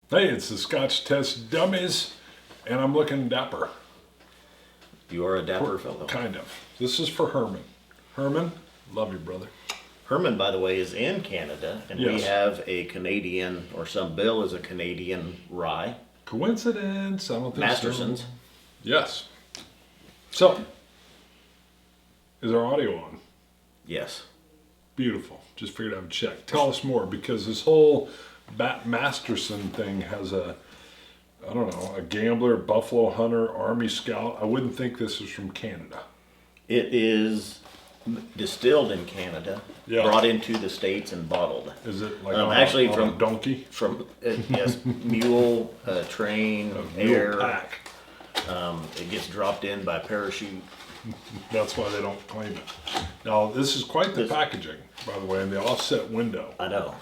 Hey, it's the Scotch Test Dummies, and I'm looking dapper. You are a dapper fellow. Kind of. This is for Herman. Herman, love you, brother. Herman, by the way, is in Canada, and we Yes. have a Canadian, or some bill is a Canadian rye. Coincidence? I don't think Masterson's. so. Yes. So, is our audio on? Yes. Beautiful. Just figured I would check. Tell us more, because this whole Masterson thing has a gambler, buffalo hunter, army scout. I wouldn't think this is from Canada. It is distilled in Canada, Yeah. brought into the States and bottled. Is it like actually on from a donkey? Yes, mule, train, Mule air. pack. It gets dropped in by parachute. That's why they don't claim it. Now, this is quite the packaging, by the way, in the offset window. I know.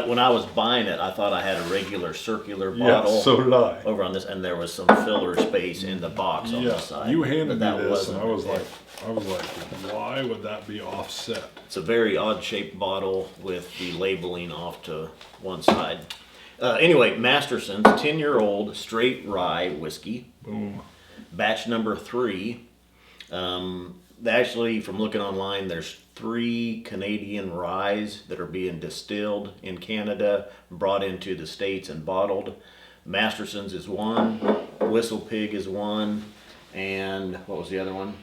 When I was buying it, I thought I had a regular circular bottle. Yeah, so did I. Over on this, and there was some filler space in the box on the Yeah, side. you handed but me this, and I was wasn't like, it. why would that be offset? It's a very odd shaped bottle with the labeling off to one side. Anyway, Masterson's 10-year-old straight rye whiskey. Boom. Batch number 3. Actually, from looking online, there's 3 Canadian ryes that are being distilled in Canada, brought into the States and bottled. Masterson's is one, WhistlePig is one, and what was the other one?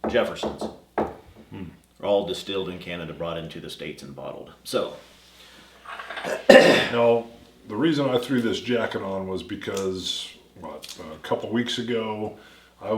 Jefferson's. All distilled in Canada, brought into the States and bottled. So, Now, the reason I threw this jacket on was because, a couple weeks ago, I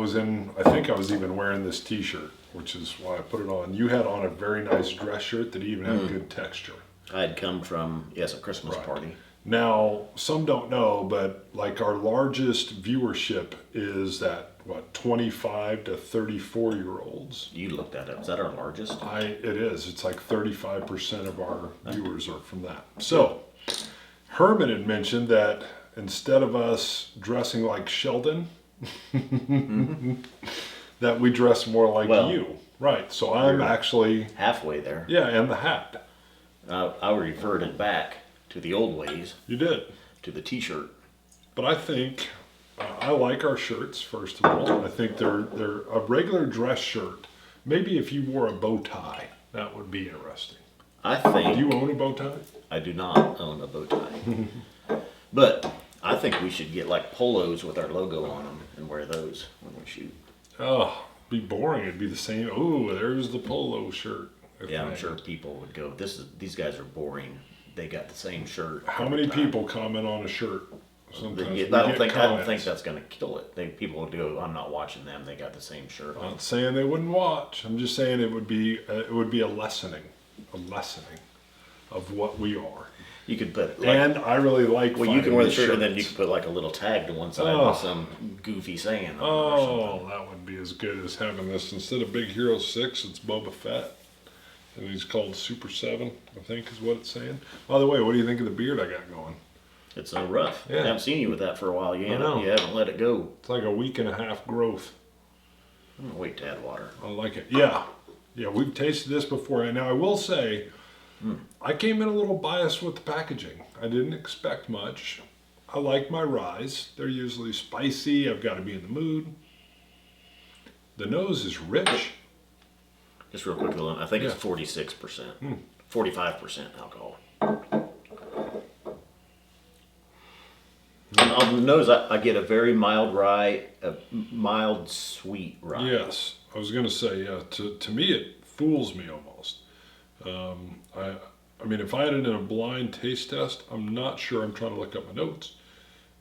think I was even wearing this t-shirt, which is why I put it on. You had on a very nice dress shirt that even had good texture. I had come from, yes, a Christmas Right. party. Now, some don't know, but like our largest viewership is that, 25 to 34-year-olds. You looked that up. Is that our largest? It is. It's like 35% of our viewers are from that. So, Herman had mentioned that instead of us dressing like Sheldon, that we dress more like you. Right. So I'm actually Halfway there. yeah, and the hat. I reverted back to the old ways, You did. to the t-shirt. But I think I like our shirts. First of all, I think they're a regular dress shirt. Maybe if you wore a bow tie, that would be interesting. I think Do you own a bow tie? I do not own a bow tie. But I think we should get like polos with our logo on them and wear those when we shoot. Oh, be boring. It'd be the same. Oh, there's the polo shirt. Yeah, I'm sure people would go, these guys are boring. They got the same shirt. How every many time." people comment on a shirt? Sometimes we I don't get think comments. that's gonna kill it. People would go, I'm not watching them. They got the same shirt I'm on. not saying they wouldn't watch. I'm just saying it would be a lessening of what we are. You could put like, And I really like. well, you can wear the shirt shirts. and then you can put like a little tag to one side Oh. with some goofy saying on it or something. Oh, that would be as good as having this instead of Big Hero 6. It's Boba Fett, and he's called Super 7. I think is what it's saying. By the way, what do you think of the beard I got going? It's rough. Yeah. I haven't seen you with that for a while. You know. haven't let it go. It's like a week and a half growth. I'm gonna wait to add water. I like it. Yeah, we've tasted this before. And now I will say, I came in a little biased with the packaging. I didn't expect much. I like my ryes. They're usually spicy. I've got to be in the mood. The nose is rich. Just real quick, I think Yeah. it's 46%, 45% alcohol. On the nose, I get a very mild rye, a mild sweet rye. Yes, I was going to say, yeah, to me it fools me almost. I mean, if I had it in a blind taste test, I'm not sure, I'm trying to look up my notes.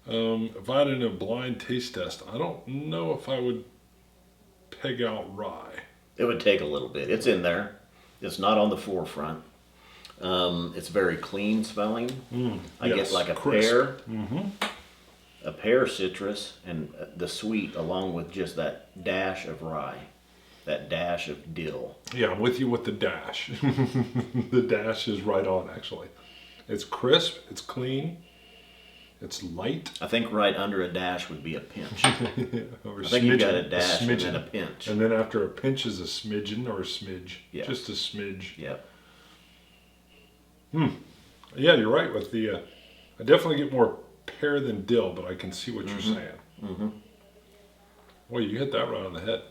If I had it in a blind taste test, I don't know if I would peg out rye. It would take a little bit. It's in there. It's not on the forefront. It's very clean smelling. I yes, get like a crisp. pear, a pear citrus, and the sweet along with just that dash of rye, that dash of dill. Yeah, I'm with you with the dash. The dash is right on, actually. It's crisp, it's clean, it's light. I think right under a dash would be a pinch. Or I think you got a smidgen, dash and smidgen. then a pinch. And then after a pinch is a smidgen or a smidge. Yeah. Just a smidge. Yep. Yeah, you're right with the I definitely get more pear than dill, but I can see what you're saying. Mm-hmm. Boy, you hit that right on the head.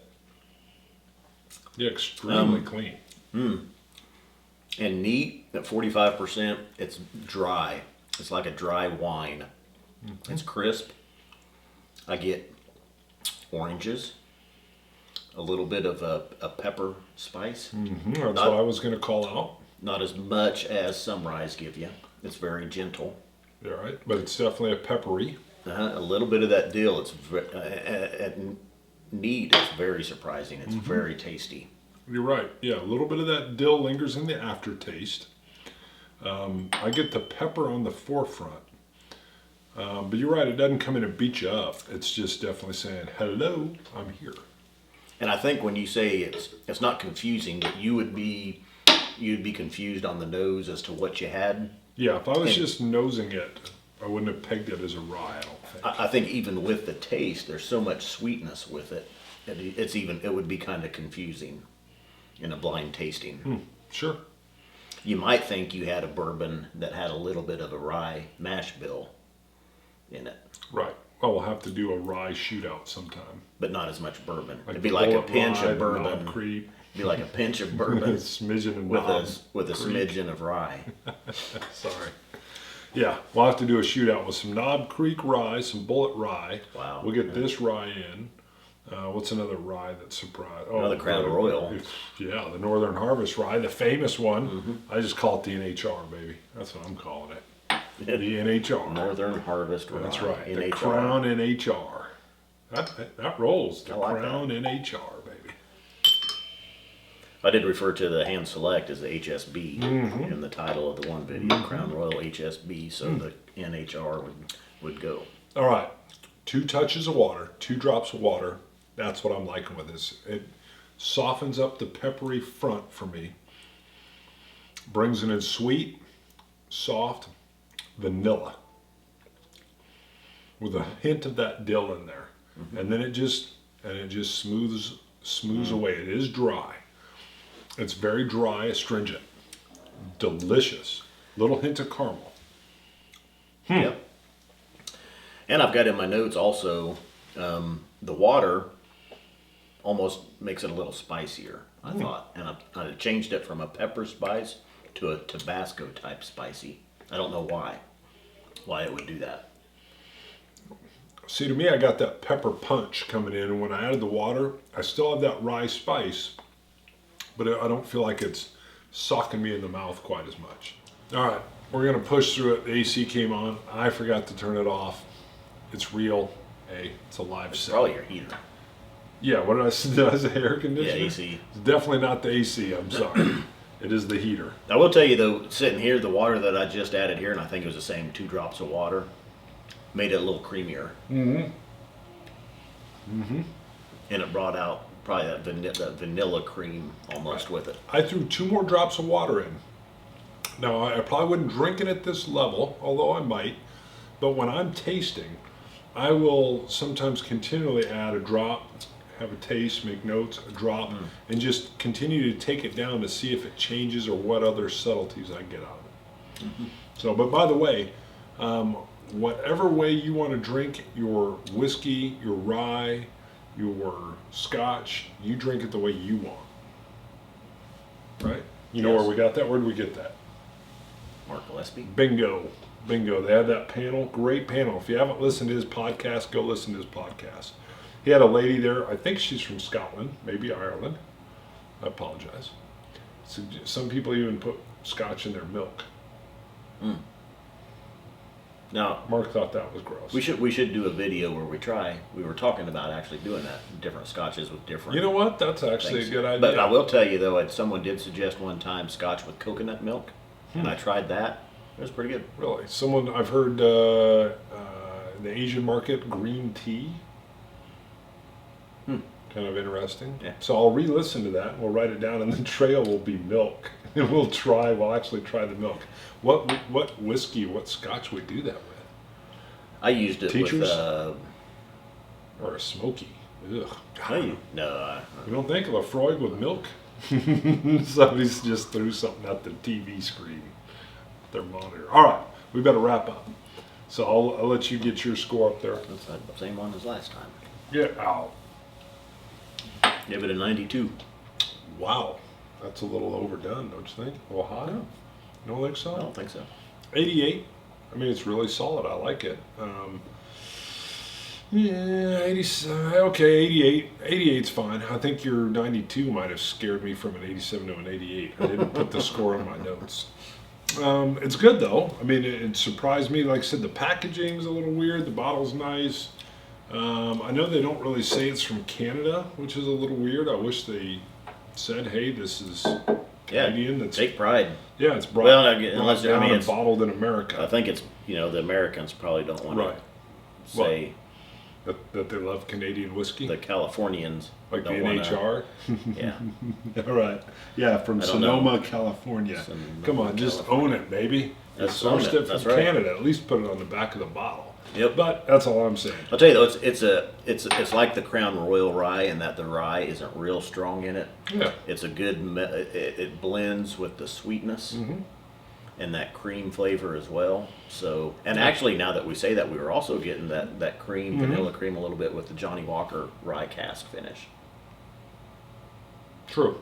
Yeah, extremely clean. And neat at 45%. It's dry. It's like a dry wine. It's crisp. I get oranges, a little bit of a pepper spice. That's what I was going to call out. Not as much as some ryes give you. It's very gentle. Yeah, right. But it's definitely a peppery. A little bit of that dill. It's at neat. It's very surprising. It's very tasty. You're right. Yeah, a little bit of that dill lingers in the aftertaste. I get the pepper on the forefront. But you're right, it doesn't come in and beat you up. It's just definitely saying, hello, I'm here. And I think when you say it's not confusing, but you'd be confused on the nose as to what you had. Yeah, if I was just nosing it, I wouldn't have pegged it as a rye, I don't think. I think even with the taste, there's so much sweetness with it. It would be kind of confusing in a blind tasting. Sure. You might think you had a bourbon that had a little bit of a rye mash bill in it. Right. Well, we'll have to do a rye shootout sometime. But not as much bourbon. Like It'd be like a Bullet pinch Rye, of bourbon. Knob Creek. Be like a pinch of bourbon A smidgen of with Knob a Creek. smidgen of rye. Sorry. Yeah, we'll have to do a shootout with some Knob Creek rye, some Bullet Rye. Wow. We'll get this rye in. What's another rye that's surprised? Oh, Another Crown Royal. Yeah, the Northern Harvest rye, the famous one. I just call it the NHR, baby. That's what I'm calling it. The NHR. Northern Harvest Rye. That's right. The NHR. Crown NHR. That rolls. The I like Crown NHR, baby. I did refer to the Hand Select as the HSB in the title of the one video, Crown Royal HSB, so the NHR would go. All right. 2 touches of water, 2 drops of water. That's what I'm liking with this. It softens up the peppery front for me. Brings it in sweet, soft, vanilla. With a hint of that dill in there. And then it just smooths away. It is dry. It's very dry, astringent. Delicious. Little hint of caramel. Yep. And I've got in my notes also, the water almost makes it a little spicier, I thought. And I changed it from a pepper spice to a Tabasco type spicy. I don't know why it would do that. See, to me, I got that pepper punch coming in, and when I added the water, I still have that rye spice, but I don't feel like it's socking me in the mouth quite as much. All right, we're gonna push through it. The AC came on. I forgot to turn it off. It's real. Hey, it's a live It's set. probably your heater. Yeah, what did I say? Did I say air conditioner? Yeah, AC. It's definitely not the AC, I'm sorry. It is the heater. I will tell you though, sitting here, the water that I just added here, and I think it was the same 2 drops of water, made it a little creamier. And it brought out probably that vanilla cream almost with it. I threw 2 more drops of water in. Now, I probably wouldn't drink it at this level, although I might. But when I'm tasting, I will sometimes continually add a drop, have a taste, make notes, a drop, and just continue to take it down to see if it changes or what other subtleties I get out of it. So, but by the way, whatever way you want to drink your whiskey, your rye, your scotch, you drink it the way you want. Right? You know Yes. where we got that? Where did we get that? Mark Gillespie. Bingo. Bingo. They had that panel. Great panel. If you haven't listened to his podcast, go listen to his podcast. He had a lady there. I think she's from Scotland, maybe Ireland. I apologize. So some people even put scotch in their milk. Now, Mark thought that was gross. we should do a video where we were talking about actually doing that, different scotches with different You know what? That's actually things. a good idea. But I will tell you though, someone did suggest one time scotch with coconut milk, and I tried that. It was pretty good. Really? Someone, I've heard in the Asian market, green tea. Kind of interesting. Yeah. So I'll re-listen to that, and we'll write it down, and the trail will be milk. And we'll actually try the milk. What whiskey, what scotch we do that with? I used it Teachers? with Or a smoky. Ugh. you don't think Lafroig with milk? Somebody's just threw something at the TV screen, their monitor. All right, we better wrap up. So I'll let you get your score up there. That's the same one as last time. Yeah. Ow. Give it a 92. Wow. That's a little overdone, don't you think? A little high? No. You don't think I so? don't think so. 88. I mean, it's really solid. I like it. Yeah, 87. Okay, 88. 88's fine. I think your 92 might have scared me from an 87 to an 88. I didn't put the score on my notes. It's good though. I mean, it surprised me. Like I said, the packaging's a little weird. The bottle's nice. I know they don't really say it's from Canada, which is a little weird. I wish they said, "Hey, this is Canadian." Yeah, That's take pride. yeah, it's brought, Well, unless brought down I mean, and it's, bottled in I America. think it's the Americans probably don't want Right. to say That they love Canadian whiskey, the Californians like the don't wanna- NHR. Yeah, All right. Yeah, from I don't know. Sonoma, California. Sonoma, Come on, just California. own it, baby. That's Sourced own it. it from That's right. Canada. At least put it on the back of the bottle. Yep. But that's all I'm saying. I'll tell you though, it's like the Crown Royal rye in that the rye isn't real strong in it. Yeah. It's a good it blends with the sweetness Mm-hmm. and that cream flavor as well. So, and actually now that we say that, we were also getting that cream, Mm-hmm. vanilla cream a little bit with the Johnny Walker rye cask finish. True.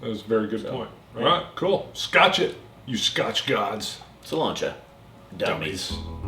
That was a very good So, point. All yeah. right, cool. Scotch it, you Scotch gods. Cilantro. Dummies. Dummies.